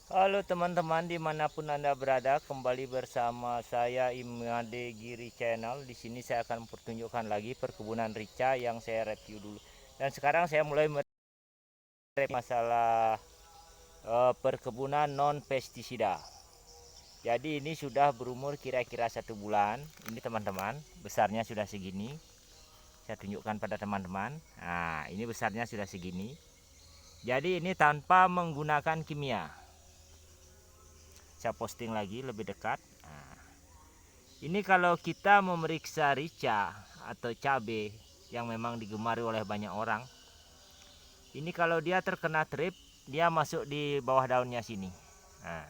Halo teman-teman dimanapun Anda berada, kembali bersama saya Imade Giri Channel. Di sini saya akan mempertunjukkan lagi perkebunan rica yang saya review dulu. Dan sekarang saya mulai masalah perkebunan non pestisida. Jadi ini sudah berumur kira-kira 1 bulan. Ini teman-teman, besarnya sudah segini. Saya tunjukkan pada teman-teman. Nah, ini besarnya sudah segini. Jadi ini tanpa menggunakan kimia. Saya posting lagi lebih dekat. Nah, ini kalau kita memeriksa rica atau cabai yang memang digemari oleh banyak orang, ini kalau dia terkena trip, dia masuk di bawah daunnya sini. Nah,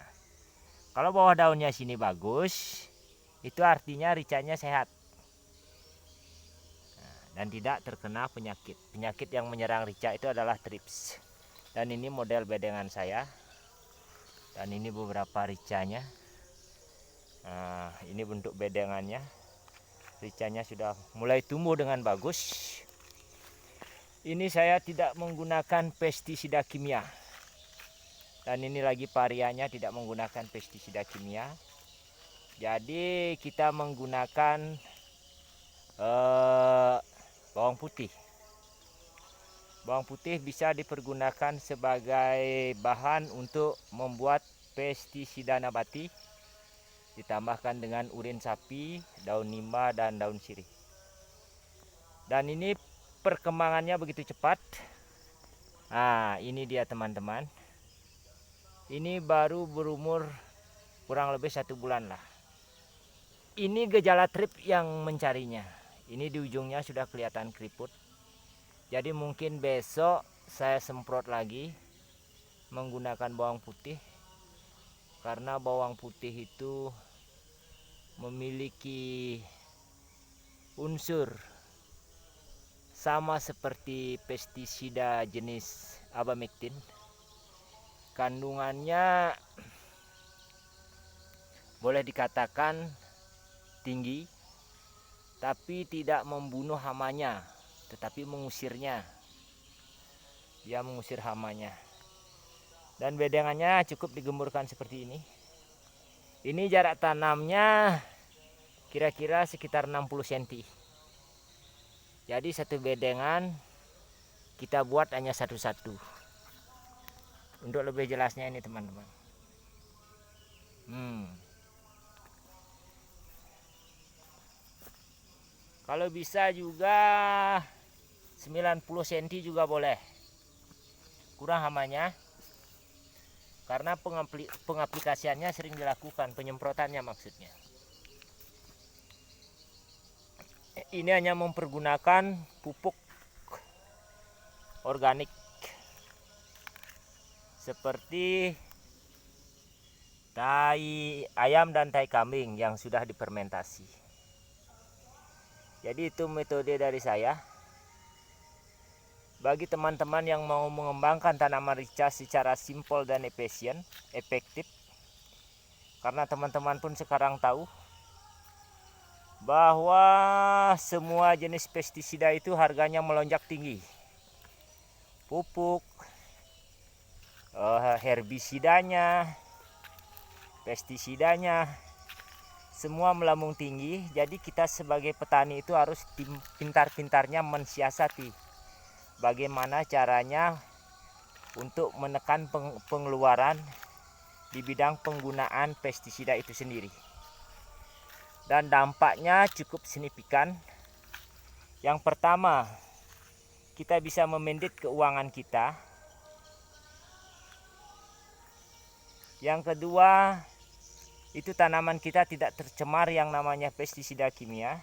kalau bawah daunnya sini bagus, itu artinya ricanya sehat dan tidak terkena penyakit. Penyakit yang menyerang rica itu adalah trips. Dan ini model bedengan saya. Dan ini beberapa ricanya. Nah, ini bentuk bedengannya. Ricanya sudah mulai tumbuh dengan bagus. Ini saya tidak menggunakan pestisida kimia. Dan ini lagi variannya tidak menggunakan pestisida kimia. Jadi kita menggunakan bawang putih. Bawang putih bisa dipergunakan sebagai bahan untuk membuat pestisida nabati. Ditambahkan dengan urin sapi, daun nimba, dan daun sirih. Dan ini perkembangannya begitu cepat. Nah, ini dia teman-teman. Ini baru berumur kurang lebih 1 bulan lah. Ini gejala trip yang mencarinya. Ini di ujungnya sudah kelihatan keriput. Jadi mungkin besok saya semprot lagi menggunakan bawang putih. Karena bawang putih itu memiliki unsur sama seperti pestisida jenis abamectin. Kandungannya boleh dikatakan tinggi, tapi tidak membunuh hamanya, tetapi mengusirnya. Dia mengusir hamanya. Dan bedengannya cukup digemburkan seperti ini. Ini jarak tanamnya kira-kira sekitar 60 cm. Jadi satu bedengan kita buat hanya satu-satu. Untuk lebih jelasnya ini teman-teman. Kalau bisa juga 90 cm juga boleh. Kurang hamanya. Karena pengaplikasiannya sering dilakukan, penyemprotannya maksudnya. Ini hanya mempergunakan pupuk organik seperti tai ayam dan tai kambing yang sudah difermentasi. Jadi itu metode dari saya. Bagi teman-teman yang mau mengembangkan tanaman rica secara simpel dan efektif, karena teman-teman pun sekarang tahu bahwa semua jenis pestisida itu harganya melonjak tinggi. Pupuk, herbisidanya, pestisidanya, semua melambung tinggi. Jadi kita sebagai petani itu harus pintar-pintarnya mensiasati bagaimana caranya untuk menekan pengeluaran di bidang penggunaan pestisida itu sendiri. Dan dampaknya cukup signifikan. Yang pertama, kita bisa memendit keuangan kita. Yang kedua, itu tanaman kita tidak tercemar yang namanya pestisida kimia.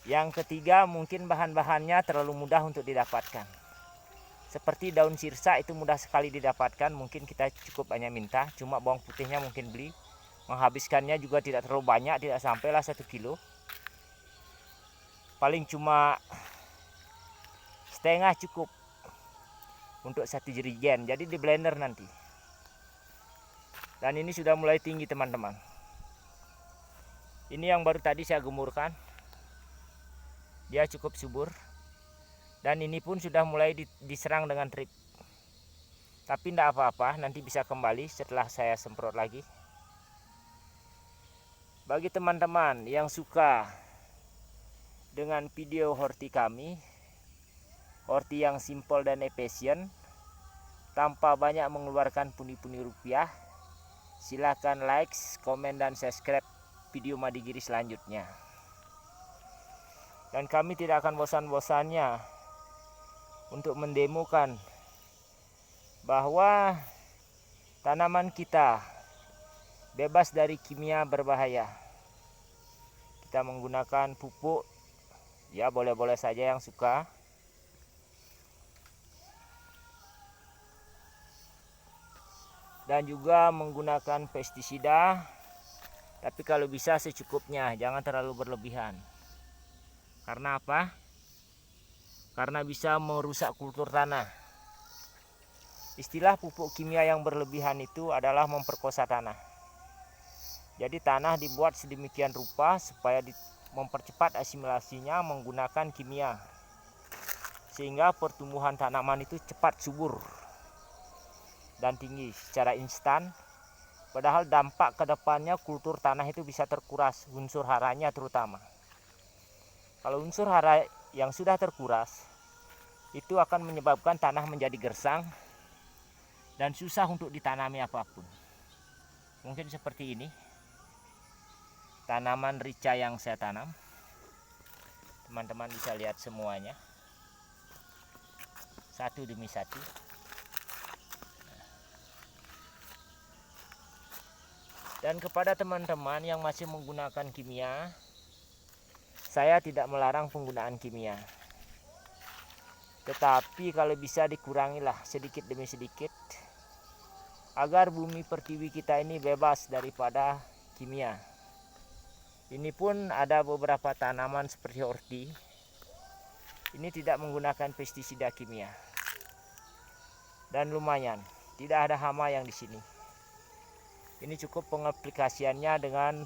Yang ketiga, mungkin bahan-bahannya terlalu mudah untuk didapatkan. Seperti daun sirsa itu mudah sekali didapatkan, mungkin kita cukup hanya minta, cuma bawang putihnya mungkin beli. Menghabiskannya juga tidak terlalu banyak, tidak sampailah 1 kilo. Paling cuma setengah cukup untuk 1 jerigen, jadi di blender nanti. Dan ini sudah mulai tinggi teman-teman. Ini yang baru tadi saya gemurkan. Dia cukup subur. Dan ini pun sudah mulai diserang dengan trip. Tapi tidak apa-apa, nanti bisa kembali setelah saya semprot lagi. Bagi teman-teman yang suka dengan video horti kami, horti yang simple dan efisien, tanpa banyak mengeluarkan pundi-pundi rupiah, silahkan like, komen, dan subscribe video Madigiri selanjutnya. Dan kami tidak akan bosan-bosannya untuk mendemokan bahwa tanaman kita bebas dari kimia berbahaya. Kita menggunakan pupuk, ya boleh-boleh saja yang suka. Dan juga menggunakan pestisida, tapi kalau bisa secukupnya, jangan terlalu berlebihan. Karena apa? Karena bisa merusak kultur tanah. Istilah pupuk kimia yang berlebihan itu adalah memperkosa tanah. Jadi tanah dibuat sedemikian rupa supaya mempercepat asimilasinya menggunakan kimia, sehingga pertumbuhan tanaman itu cepat subur dan tinggi secara instan. Padahal dampak kedepannya kultur tanah itu bisa terkuras, unsur haranya terutama. Kalau unsur hara yang sudah terkuras, itu akan menyebabkan tanah menjadi gersang dan susah untuk ditanami apapun. Mungkin seperti ini tanaman rica yang saya tanam. Teman-teman bisa lihat semuanya satu demi satu. Dan kepada teman-teman yang masih menggunakan kimia, saya tidak melarang penggunaan kimia, tetapi kalau bisa dikurangilah sedikit demi sedikit, agar bumi pertiwi kita ini bebas daripada kimia. Ini pun ada beberapa tanaman seperti orti, ini tidak menggunakan pestisida kimia, dan lumayan tidak ada hama yang di sini. Ini cukup pengaplikasiannya dengan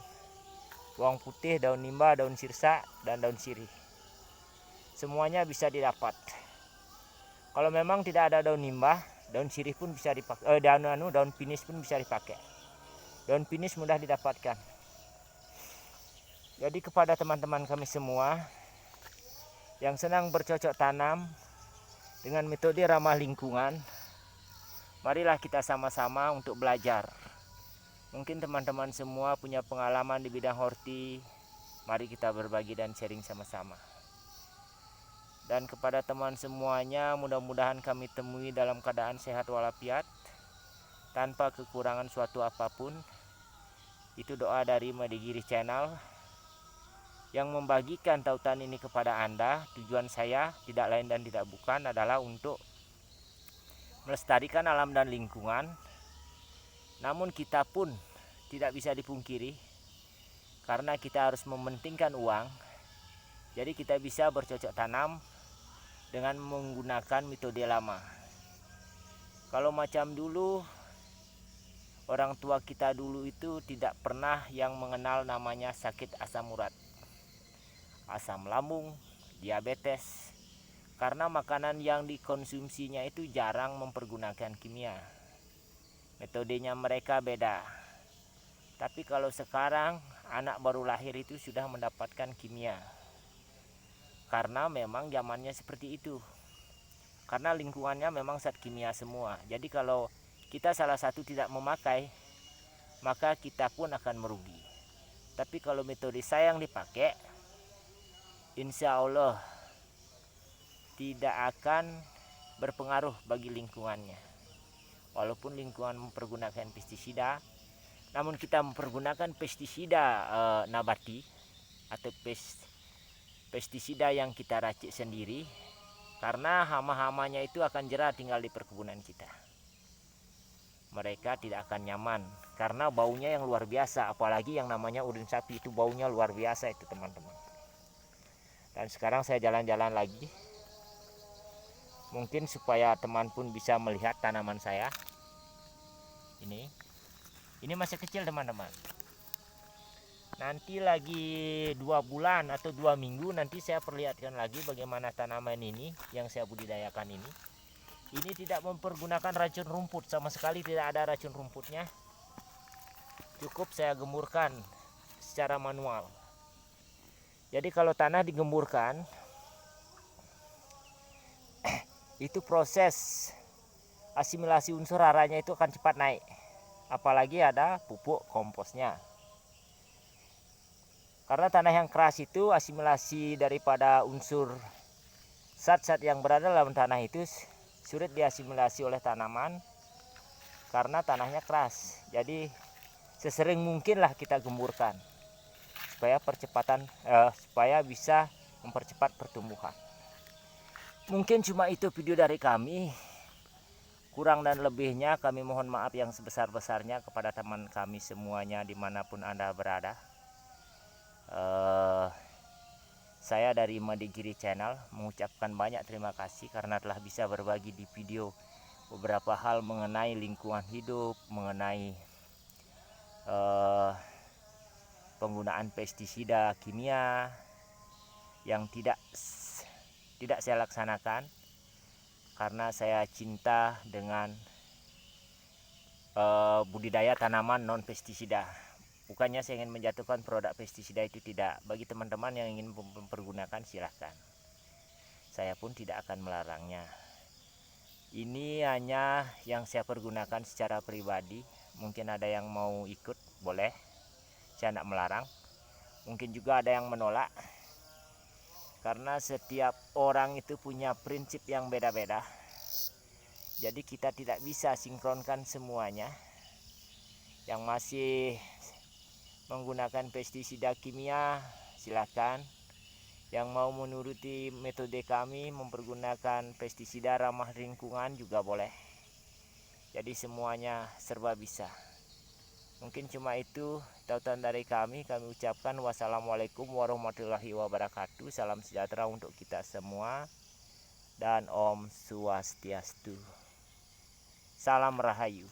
bawang putih, daun nimba, daun sirsa, dan daun sirih. Semuanya bisa didapat. Kalau memang tidak ada daun nimba, daun sirih pun bisa dipakai, daun pinis pun bisa dipakai. Daun pinis mudah didapatkan. Jadi kepada teman-teman kami semua yang senang bercocok tanam dengan metode ramah lingkungan, marilah kita sama-sama untuk belajar. Mungkin teman-teman semua punya pengalaman di bidang horti, mari kita berbagi dan sharing sama-sama. Dan kepada teman semuanya, mudah-mudahan kami temui dalam keadaan sehat walafiat, tanpa kekurangan suatu apapun. Itu doa dari Madigiri Channel yang membagikan tautan ini kepada Anda. Tujuan saya tidak lain dan tidak bukan adalah untuk melestarikan alam dan lingkungan. Namun kita pun tidak bisa dipungkiri, karena kita harus mementingkan uang. Jadi kita bisa bercocok tanam dengan menggunakan metode lama. Kalau macam dulu, orang tua kita dulu itu tidak pernah yang mengenal namanya sakit asam urat, asam lambung, diabetes, karena makanan yang dikonsumsinya itu jarang mempergunakan kimia. Metodenya mereka beda. Tapi kalau sekarang anak baru lahir itu sudah mendapatkan kimia, karena memang zamannya seperti itu. Karena lingkungannya memang zat kimia semua. Jadi kalau kita salah satu tidak memakai, maka kita pun akan merugi. Tapi kalau metode saya yang dipakai, insya Allah tidak akan berpengaruh bagi lingkungannya. Walaupun lingkungan mempergunakan pestisida, namun kita mempergunakan pestisida nabati atau pestisida yang kita racik sendiri, karena hama-hamanya itu akan jerah tinggal di perkebunan kita. Mereka tidak akan nyaman karena baunya yang luar biasa, apalagi yang namanya urin sapi itu baunya luar biasa itu teman-teman. Dan sekarang saya jalan-jalan lagi, mungkin supaya teman pun bisa melihat tanaman saya. Ini masih kecil teman-teman. Nanti lagi 2 bulan atau 2 minggu nanti saya perlihatkan lagi bagaimana tanaman ini yang saya budidayakan ini. Ini tidak mempergunakan racun rumput, sama sekali tidak ada racun rumputnya. Cukup saya gemburkan secara manual. Jadi kalau tanah digemburkan, itu proses asimilasi unsur haranya itu akan cepat naik. Apalagi ada pupuk komposnya. Karena tanah yang keras itu asimilasi daripada unsur zat-zat yang berada dalam tanah itu sulit diasimilasi oleh tanaman karena tanahnya keras. Jadi sesering mungkinlah kita gemburkan supaya bisa mempercepat pertumbuhan. Mungkin cuma itu video dari kami. Kurang dan lebihnya kami mohon maaf yang sebesar-besarnya kepada teman kami semuanya dimanapun Anda berada. Saya dari Madigiri Channel mengucapkan banyak terima kasih karena telah bisa berbagi di video beberapa hal mengenai lingkungan hidup, mengenai penggunaan pestisida kimia yang tidak saya laksanakan karena saya cinta dengan budidaya tanaman non pestisida. Bukannya saya ingin menjatuhkan produk pestisida, itu tidak. Bagi teman-teman yang ingin mempergunakan silahkan, saya pun tidak akan melarangnya. Ini hanya yang saya pergunakan secara pribadi. Mungkin ada yang mau ikut, boleh, saya tidak melarang. Mungkin juga ada yang menolak, karena setiap orang itu punya prinsip yang beda-beda. Jadi kita tidak bisa sinkronkan semuanya. Yang masih menggunakan pestisida kimia silakan. Yang mau menuruti metode kami mempergunakan pestisida ramah lingkungan juga boleh. Jadi semuanya serba bisa. Mungkin cuma itu tautan dari kami. Kami ucapkan wassalamualaikum warahmatullahi wabarakatuh. Salam sejahtera untuk kita semua. Dan Om Swastiastu. Salam Rahayu.